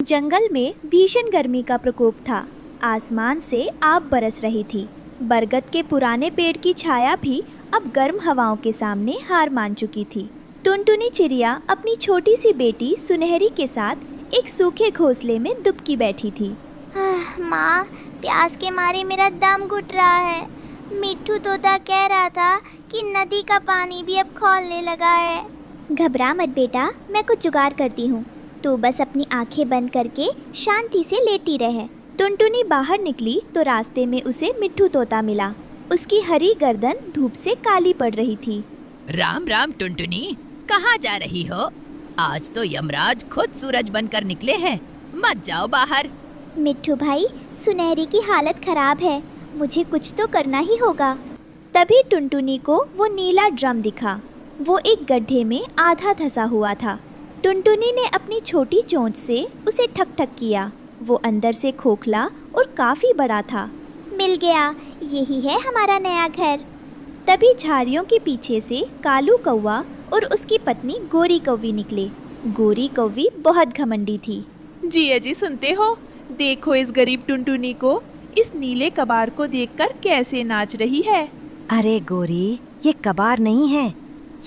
जंगल में भीषण गर्मी का प्रकोप था। आसमान से आग बरस रही थी। बरगद के पुराने पेड़ की छाया भी अब गर्म हवाओं के सामने हार मान चुकी थी। टुनटुनी चिड़िया अपनी छोटी सी बेटी सुनहरी के साथ एक सूखे घोंसले में दुबकी बैठी थी। माँ, प्यास के मारे मेरा दम घुट रहा है। मिट्ठू तोता कह रहा था कि नदी का पानी भी अब खौलने लगा है। घबरा मत बेटा, मैं कुछ जुगाड़ करती हूँ। तू बस अपनी आंखें बंद करके शांति से लेटी रहे। टुनटुनी बाहर निकली तो रास्ते में उसे मिट्ठू तोता मिला। उसकी हरी गर्दन धूप से काली पड़ रही थी। राम राम टुनटुनी, कहाँ जा रही हो? आज तो यमराज खुद सूरज बनकर निकले हैं, मत जाओ बाहर। मिट्ठू भाई, सुनहरी की हालत खराब है, मुझे कुछ तो करना ही होगा। तभी टुनटुनी को वो नीला ड्रम दिखा। वो एक गड्ढे में आधा धंसा हुआ था। टुनटुनी ने अपनी छोटी चोंच से उसे ठक ठक किया। वो अंदर से खोखला और काफी बड़ा था। मिल गया, यही है हमारा नया घर। तभी झाड़ियों के पीछे से कालू कौवा और उसकी पत्नी गोरी कौवी निकले। गोरी कौवी बहुत घमंडी थी। जी जी, सुनते हो? देखो इस गरीब टुनटुनी को, इस नीले कबार को देखकर कैसे नाच रही है। अरे गोरी, ये कबार नहीं है,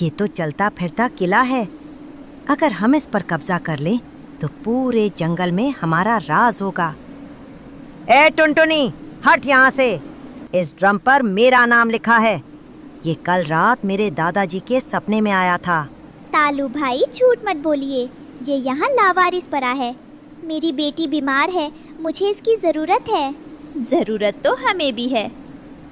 ये तो चलता फिरता किला है। अगर हम इस पर कब्जा कर लें तो पूरे जंगल में हमारा राज होगा। ए टुनटुनी, हट यहाँ से। इस ड्रम पर मेरा नाम लिखा है। ये कल रात मेरे दादाजी के सपने में आया था। तालू भाई, झूठ मत बोलिए, ये यहाँ लावारिस पड़ा है। मेरी बेटी बीमार है, मुझे इसकी जरूरत है। जरूरत तो हमें भी है।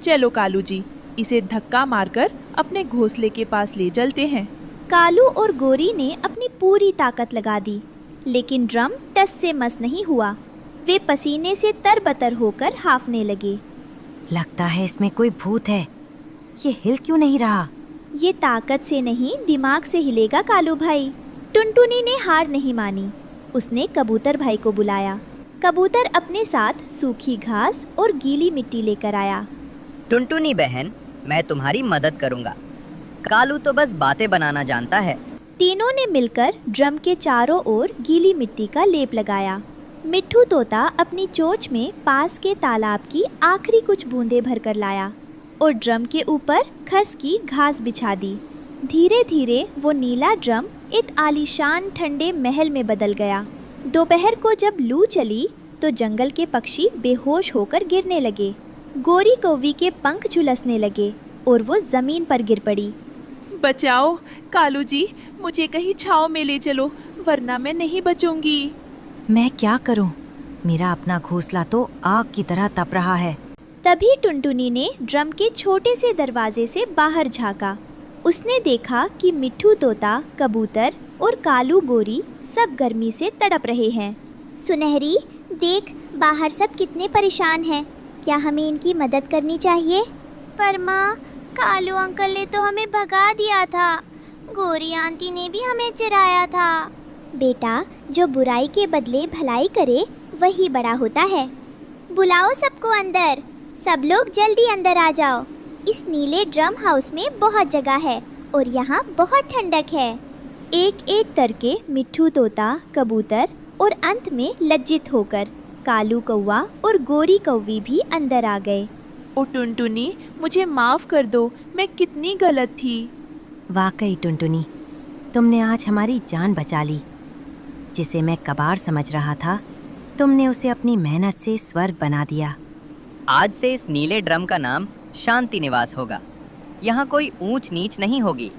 चलो कालू जी, इसे धक्का मारकर अपने घोंसले के पास ले चलते हैं। कालू और गोरी ने अपनी पूरी ताकत लगा दी, लेकिन ड्रम टस से मस नहीं हुआ। वे पसीने से तरबतर होकर हांफने लगे। लगता है इसमें कोई भूत है। ये हिल क्यों नहीं रहा? ये ताकत से नहीं, दिमाग से हिलेगा कालू भाई। टुनटुनी ने हार नहीं मानी। उसने कबूतर भाई को बुलाया। कबूतर अपने साथ सूखी घास और गीली मिट्टी लेकर आया। टुनटुनी बहन, मैं तुम्हारी मदद करूंगा। कालू तो बस बातें बनाना जानता है। तीनों ने मिलकर ड्रम के चारों ओर गीली मिट्टी का लेप लगाया। मिट्ठू तोता अपनी चोंच में पास के तालाब की आखिरी कुछ बूंदें भरकर लाया और ड्रम के ऊपर खस की घास बिछा दी। धीरे धीरे वो नीला ड्रम एक आलीशान ठंडे महल में बदल गया। दोपहर को जब लू चली तो जंगल के पक्षी बेहोश होकर गिरने लगे। गोरी कौवी के पंख झुलसने लगे और वो जमीन पर गिर पड़ी। बचाओ कालू जी, मुझे कहीं छांव में ले चलो, वरना मैं नहीं बचूंगी। मैं क्या करूं? मेरा अपना घोंसला तो आग की तरह तप रहा है। तभी टुनटुनी ने ड्रम के छोटे से दरवाजे से बाहर झांका। उसने देखा कि मिट्ठू तोता, कबूतर और कालू गोरी सब गर्मी से तड़प रहे हैं। सुनहरी, देख बाहर सब कितने परेशान हैं। क्या हमें इनकी मदद करनी चाहिए? पर माँ, कालू अंकल ने तो हमें भगा दिया था। गोरी आंटी ने भी हमें चिढ़ाया था। बेटा, जो बुराई के बदले भलाई करे वही बड़ा होता है। बुलाओ सबको अंदर। सब लोग जल्दी अंदर आ जाओ। इस नीले ड्रम हाउस में बहुत जगह है और यहाँ बहुत ठंडक है। एक एक करके मिट्ठू तोता, कबूतर और अंत में लज्जित होकर कालू कौवा और गोरी कौवी भी अंदर आ गए। ओ टुनटुनी, मुझे माफ कर दो, मैं कितनी गलत थी। वाकई टुनटुनी, तुमने आज हमारी जान बचा ली। जिसे मैं कबाड़ समझ रहा था, तुमने उसे अपनी मेहनत से स्वर्ग बना दिया। आज से इस नीले ड्रम का नाम शांति निवास होगा। यहाँ कोई ऊंच नीच नहीं होगी।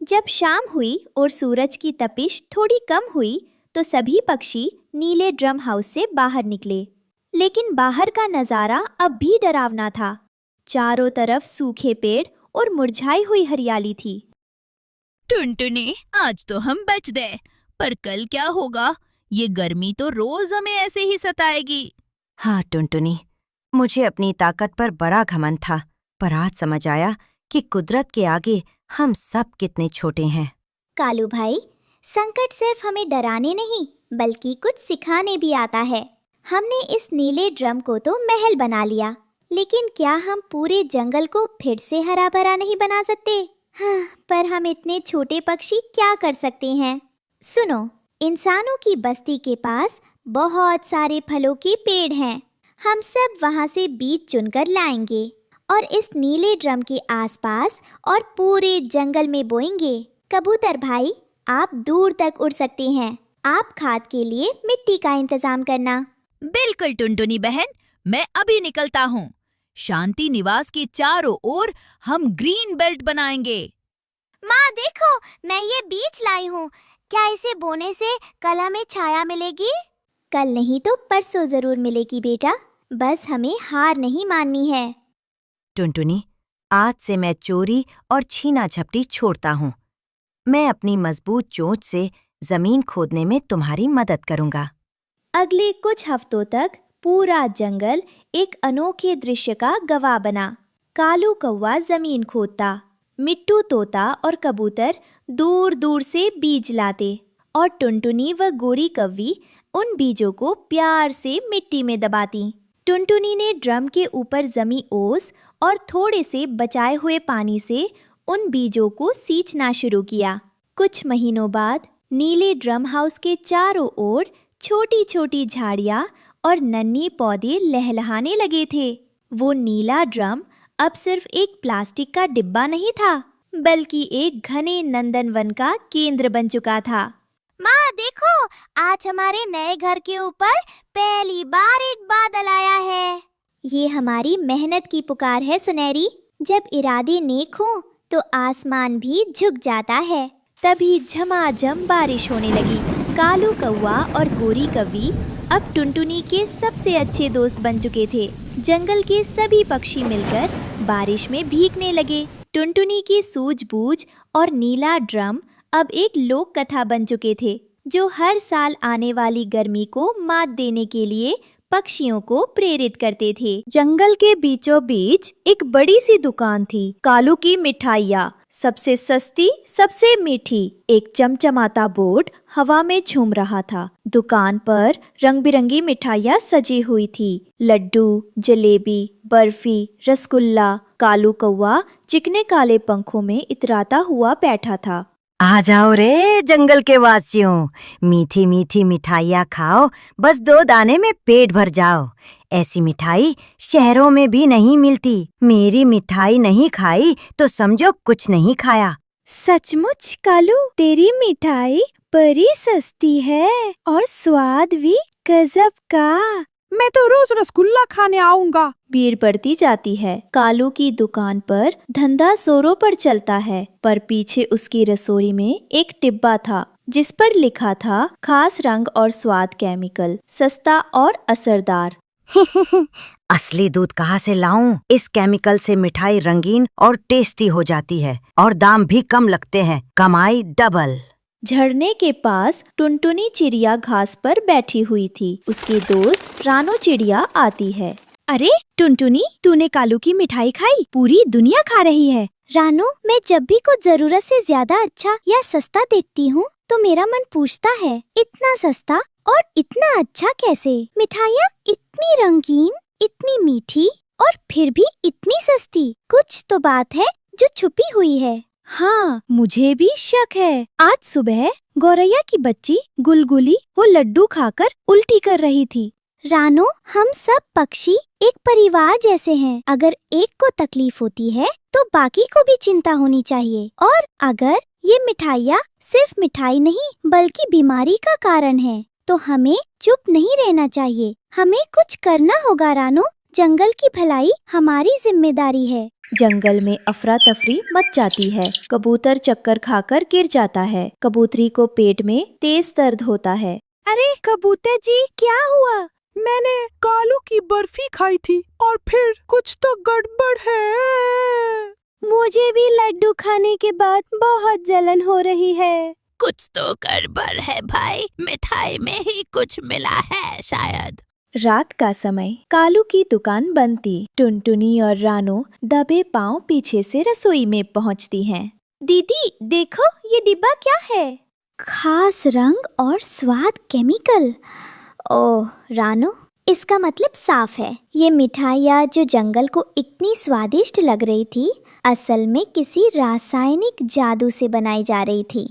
जब शाम हुई और सूरज की तपिश थोड़ी कम हुई तो सभी पक्षी नीले ड्रम हाउस से बाहर निकले। लेकिन बाहर का नज़ारा अब भी डरावना था। चारों तरफ सूखे पेड़ और मुरझाई हुई हरियाली थी। टुनटुनी, आज तो हम बच गए, पर कल क्या होगा? ये गर्मी तो रोज हमें ऐसे ही सताएगी। हाँ टुनटुनी, मुझे अपनी ताकत पर बड़ा घमंड था, पर आज समझ आया कि कुदरत के आगे हम सब कितने छोटे हैं। कालू भाई, संकट सिर्फ हमें डराने नहीं बल्कि कुछ सिखाने भी आता है। हमने इस नीले ड्रम को तो महल बना लिया, लेकिन क्या हम पूरे जंगल को फिर से हरा भरा नहीं बना सकते? हाँ, पर हम इतने छोटे पक्षी क्या कर सकते हैं? सुनो, इंसानों की बस्ती के पास बहुत सारे फलों के पेड़ हैं। हम सब वहाँ से बीज चुनकर लाएंगे और इस नीले ड्रम के आसपास और पूरे जंगल में बोएंगे। कबूतर भाई, आप दूर तक उड़ सकते हैं। आप खाद के लिए मिट्टी का इंतजाम करना। बिल्कुल टुनटुनी बहन, मैं अभी निकलता हूँ। शांति निवास के चारों ओर हम ग्रीन बेल्ट बनाएंगे। माँ देखो, मैं ये बीज लाई हूँ। क्या इसे बोने से कल हमें छाया मिलेगी? कल नहीं तो परसों जरूर मिलेगी बेटा, बस हमें हार नहीं माननी है। टुनटुनी, आज से मैं चोरी और छीना झपटी छोड़ता हूँ। मैं अपनी मजबूत चोंच से जमीन खोदने में तुम्हारी मदद करूँगा। अगले कुछ हफ्तों तक पूरा जंगल एक अनोखे दृश्य का गवाह बना। कालू कौवा जमीन खोदता, मिट्टू तोता और कबूतर दूर दूर से बीज लाते और टुनटुनी व गोरी कव्वी उन बीजों को प्यार से मिट्टी में दबाती। टुनटुनी ने ड्रम के ऊपर जमी ओस और थोड़े से बचाए हुए पानी से उन बीजों को सींचना शुरू किया। कुछ महीनों बाद नीले ड्रम हाउस के चारों ओर छोटी छोटी झाड़ियाँ और नन्ही पौधे लहलहाने लगे थे। वो नीला ड्रम अब सिर्फ एक प्लास्टिक का डिब्बा नहीं था, बल्कि एक घने नंदनवन का केंद्र बन चुका था। माँ देखो, आज हमारे नए घर के ऊपर पहली बार एक बादल आया है। ये हमारी मेहनत की पुकार है सुनहरी। जब इरादे नेक हों तो आसमान भी झुक जाता है। तभी झमाझम बारिश होने लगी। कालू कौवा और गोरी कव्वी अब टुनटुनी के सबसे अच्छे दोस्त बन चुके थे। जंगल के सभी पक्षी मिलकर बारिश में भीगने लगे। टुनटुनी की सूझबूझ और नीला ड्रम अब एक लोक कथा बन चुके थे, जो हर साल आने वाली गर्मी को मात देने के लिए पक्षियों को प्रेरित करते थे। जंगल के बीचों बीच एक बड़ी सी दुकान थी। कालू की मिठाइयाँ, सबसे सस्ती, सबसे मीठी। एक चमचमाता बोर्ड हवा में झूम रहा था। दुकान पर रंग बिरंगी मिठाइयाँ सजी हुई थी। लड्डू, जलेबी, बर्फी, रसगुल्ला। कालू कौवा चिकने काले पंखों में इतराता हुआ बैठा था। आ जाओ रे जंगल के वासियों, मीठी मीठी मिठाइयाँ खाओ, बस 2 दाने में पेट भर जाओ। ऐसी मिठाई शहरों में भी नहीं मिलती। मेरी मिठाई नहीं खाई तो समझो कुछ नहीं खाया। सचमुच कालू, तेरी मिठाई बड़ी सस्ती है और स्वाद भी गजब का। मैं तो रोज रसगुल्ला खाने आऊंगा। भीड़ बढ़ती जाती है। कालू की दुकान पर धंधा जोरों पर चलता है, पर पीछे उसकी रसोई में एक डिब्बा था जिस पर लिखा था खास रंग और स्वाद केमिकल, सस्ता और असरदार। असली दूध कहाँ से लाऊं? इस केमिकल से मिठाई रंगीन और टेस्टी हो जाती है और दाम भी कम लगते हैं। कमाई डबल। झरने के पास टुनटुनी चिड़िया घास पर बैठी हुई थी। उसकी दोस्त रानो चिड़िया आती है। अरे टुनटुनी, तूने कालू की मिठाई खाई? पूरी दुनिया खा रही है। रानो, मैं जब भी कुछ जरूरत से ज्यादा अच्छा या सस्ता देखती हूँ तो मेरा मन पूछता है, इतना सस्ता और इतना अच्छा कैसे? मिठाइयाँ इतनी रंगीन, इतनी मीठी और फिर भी इतनी सस्ती। कुछ तो बात है जो छुपी हुई है। हाँ, मुझे भी शक है। आज सुबह गौरैया की बच्ची गुलगुली वो लड्डू खाकर उल्टी कर रही थी। रानो, हम सब पक्षी एक परिवार जैसे हैं। अगर एक को तकलीफ होती है तो बाकी को भी चिंता होनी चाहिए। और अगर ये मिठाइयाँ सिर्फ मिठाई नहीं बल्कि बीमारी का कारण है तो हमें चुप नहीं रहना चाहिए। हमें कुछ करना होगा रानो। जंगल की भलाई हमारी जिम्मेदारी है। जंगल में अफरा तफरी मच जाती है। कबूतर चक्कर खाकर गिर जाता है। कबूतरी को पेट में तेज दर्द होता है। अरे कबूतर जी, क्या हुआ? मैंने कालू की बर्फी खाई थी और फिर कुछ तो गड़बड़ है। मुझे भी लड्डू खाने के बाद बहुत जलन हो रही है। कुछ तो गड़बड़ है भाई, मिठाई में ही कुछ मिला है शायद। रात का समय। कालू की दुकान बंद थी। टुनटुनी और रानो दबे पांव पीछे से रसोई में पहुंचती हैं। दीदी देखो, ये डिब्बा क्या है? खास रंग और स्वाद केमिकल। ओह रानो, इसका मतलब साफ है, ये मिठाइयाँ जो जंगल को इतनी स्वादिष्ट लग रही थी, असल में किसी रासायनिक जादू से बनाई जा रही थी।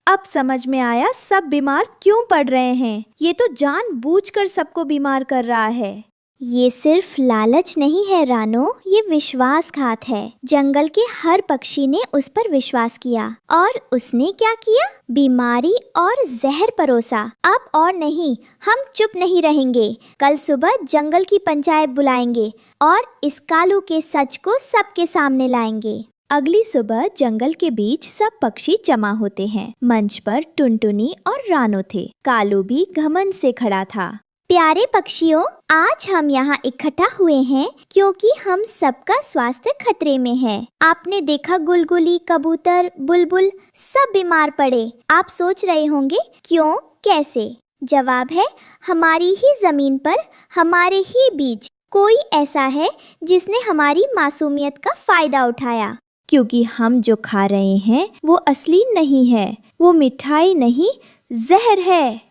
अब समझ में आया सब बीमार क्यों पड़ रहे हैं। ये तो जानबूझकर सबको बीमार कर रहा है। ये सिर्फ लालच नहीं है रानो, ये विश्वासघात है। जंगल के हर पक्षी ने उस पर विश्वास किया और उसने क्या किया? बीमारी और जहर परोसा। अब और नहीं, हम चुप नहीं रहेंगे। कल सुबह जंगल की पंचायत बुलाएंगे और इस कालू के सच को सबके सामने लाएंगे। अगली सुबह जंगल के बीच सब पक्षी जमा होते हैं। मंच पर टुनटुनी और रानो थे। कालू भी घमंड से खड़ा था। प्यारे पक्षियों, आज हम यहाँ इकट्ठा हुए हैं क्योंकि हम सबका स्वास्थ्य खतरे में है। आपने देखा गुलगुली, कबूतर, बुलबुल सब बीमार पड़े। आप सोच रहे होंगे क्यों, कैसे? जवाब है, हमारी ही जमीन पर हमारे ही बीज कोई ऐसा है जिसने हमारी मासूमियत का फायदा उठाया। क्योंकि हम जो खा रहे हैं वो असली नहीं है, वो मिठाई नहीं, जहर है।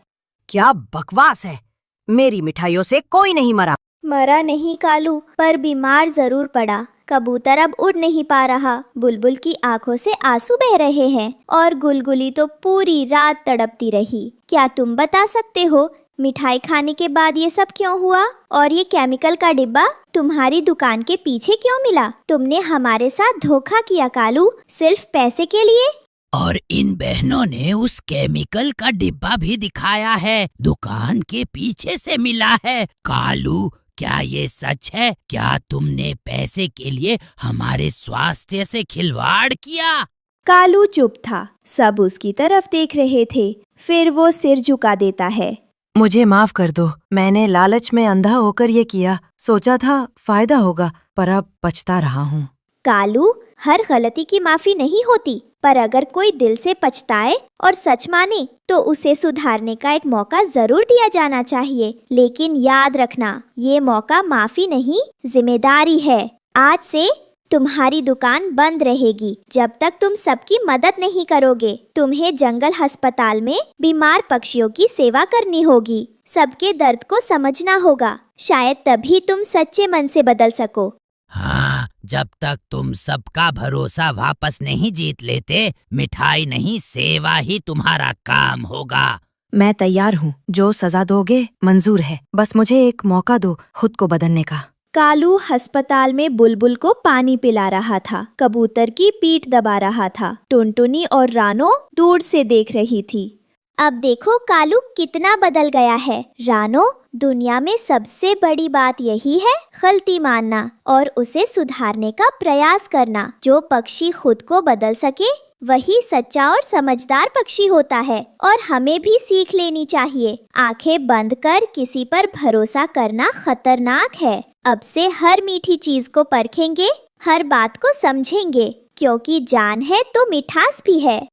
क्या बकवास है, मेरी मिठाइयों से कोई नहीं मरा। मरा नहीं कालू, पर बीमार जरूर पड़ा। कबूतर अब उड़ नहीं पा रहा, बुलबुल की आंखों से आंसू बह रहे हैं और गुलगुली तो पूरी रात तड़पती रही। क्या तुम बता सकते हो मिठाई खाने के बाद ये सब क्यों हुआ? और ये केमिकल का डिब्बा तुम्हारी दुकान के पीछे क्यों मिला? तुमने हमारे साथ धोखा किया कालू, सिर्फ पैसे के लिए। और इन बहनों ने उस केमिकल का डिब्बा भी दिखाया है, दुकान के पीछे से मिला है। कालू, क्या ये सच है? क्या तुमने पैसे के लिए हमारे स्वास्थ्य से खिलवाड़ किया? कालू चुप था। सब उसकी तरफ देख रहे थे। फिर वो सिर झुका देता है। मुझे माफ कर दो, मैंने लालच में अंधा होकर ये किया। सोचा था फायदा होगा, पर अब पछता रहा हूँ। कालू, हर गलती की माफी नहीं होती, पर अगर कोई दिल से पछताए और सच माने तो उसे सुधारने का एक मौका जरूर दिया जाना चाहिए। लेकिन याद रखना, ये मौका माफी नहीं, जिम्मेदारी है। आज से तुम्हारी दुकान बंद रहेगी जब तक तुम सबकी मदद नहीं करोगे। तुम्हें जंगल अस्पताल में बीमार पक्षियों की सेवा करनी होगी। सबके दर्द को समझना होगा। शायद तभी तुम सच्चे मन से बदल सको। हाँ, जब तक तुम सबका भरोसा वापस नहीं जीत लेते, मिठाई नहीं सेवा ही तुम्हारा काम होगा। मैं तैयार हूँ, जो सजा दोगे मंजूर है। बस मुझे एक मौका दो खुद को बदलने का। कालू अस्पताल में बुलबुल को पानी पिला रहा था, कबूतर की पीठ दबा रहा था। टुनटुनी और रानो दूर से देख रही थी। अब देखो कालू कितना बदल गया है। रानो, दुनिया में सबसे बड़ी बात यही है गलती मानना और उसे सुधारने का प्रयास करना। जो पक्षी खुद को बदल सके वही सच्चा और समझदार पक्षी होता है और हमें भी सीख लेनी चाहिए। आंखें बंद कर किसी पर भरोसा करना खतरनाक है। अब से हर मीठी चीज को परखेंगे, हर बात को समझेंगे, क्योंकि जान है तो मिठास भी है।